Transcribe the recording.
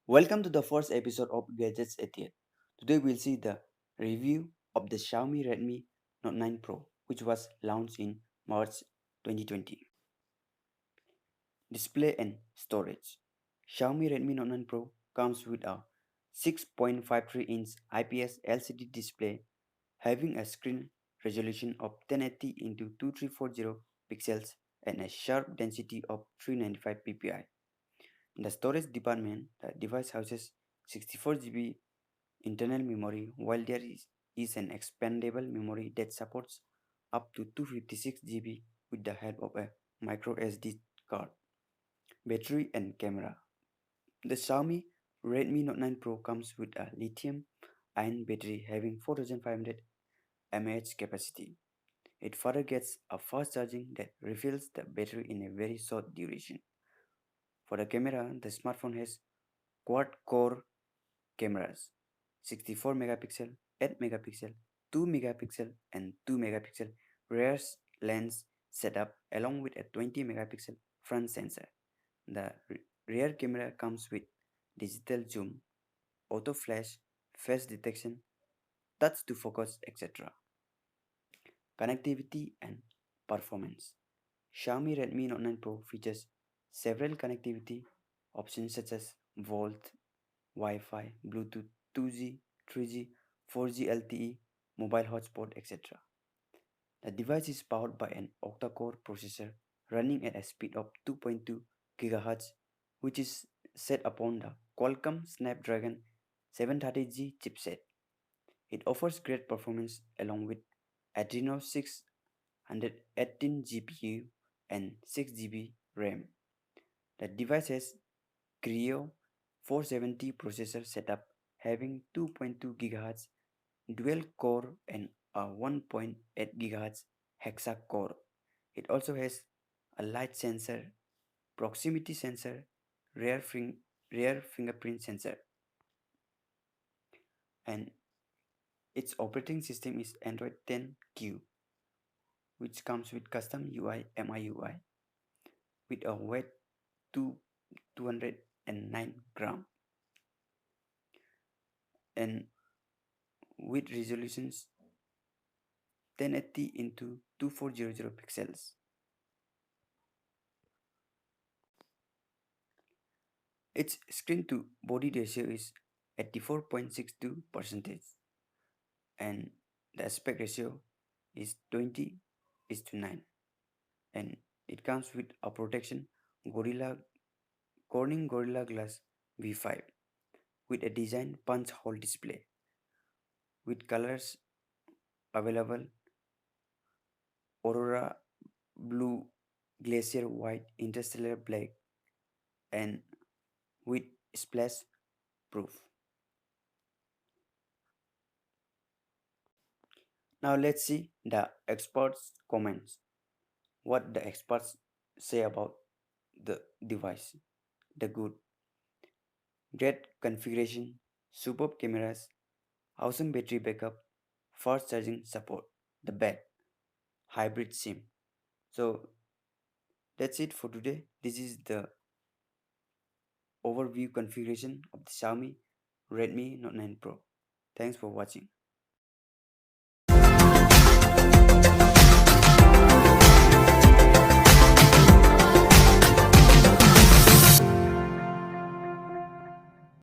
Welcome to the first episode of Gadgets 88. Today we'll see the review of the Xiaomi Redmi Note 9 Pro, which was launched in March 2020. Display and storage. Xiaomi Redmi Note 9 Pro comes with a 6.53-inch IPS LCD display having a screen resolution of 1080 into 2340 pixels and a sharp density of 395 ppi. In the storage department, the device houses 64 GB internal memory, while there is an expandable memory that supports up to 256 GB with the help of a micro SD card. Battery and camera. The Xiaomi Redmi Note 9 Pro comes with a lithium ion battery having 4500 mAh capacity. It further gets a fast charging that refills the battery in a very short duration. For the camera, the smartphone has quad core cameras 64 megapixel, 8 megapixel, 2 megapixel, and 2 megapixel rear lens setup along with a 20 megapixel front sensor. The rear camera comes with digital zoom, auto flash, face detection, touch to focus, etc. Connectivity and performance. Xiaomi Redmi Note 9 Pro features several connectivity options such as Volt, Wi-Fi, Bluetooth 2G, 3G, 4G LTE, mobile hotspot, etc. The device is powered by an octa-core processor running at a speed of 2.2 GHz, which is set upon the Qualcomm Snapdragon 730G chipset. It offers great performance along with Adreno 618 GPU and 6 GB RAM. The device has Creo 470 processor setup having 2.2 GHz dual core and a 1.8 GHz hexa core. It also has a light sensor, proximity sensor, rear, rear fingerprint sensor, and its operating system is Android 10Q, which comes with custom UI MIUI with a weight to 209 gram and with resolutions 1080 into 2400 pixels. Its screen to body ratio is 84.62% and the aspect ratio is 20 is to 9, and it comes with a protection Gorilla Corning Gorilla Glass V5 with a design punch hole display with colors available Aurora Blue, Glacier White, Interstellar Black, and with splash proof. Now let's see the experts' comments. What the experts say about the device. The good, great configuration, superb cameras, awesome battery backup, fast charging support. The bad, hybrid SIM. So that's it for today. This is the overview configuration of the Xiaomi Redmi Note 9 Pro. Thanks for watching.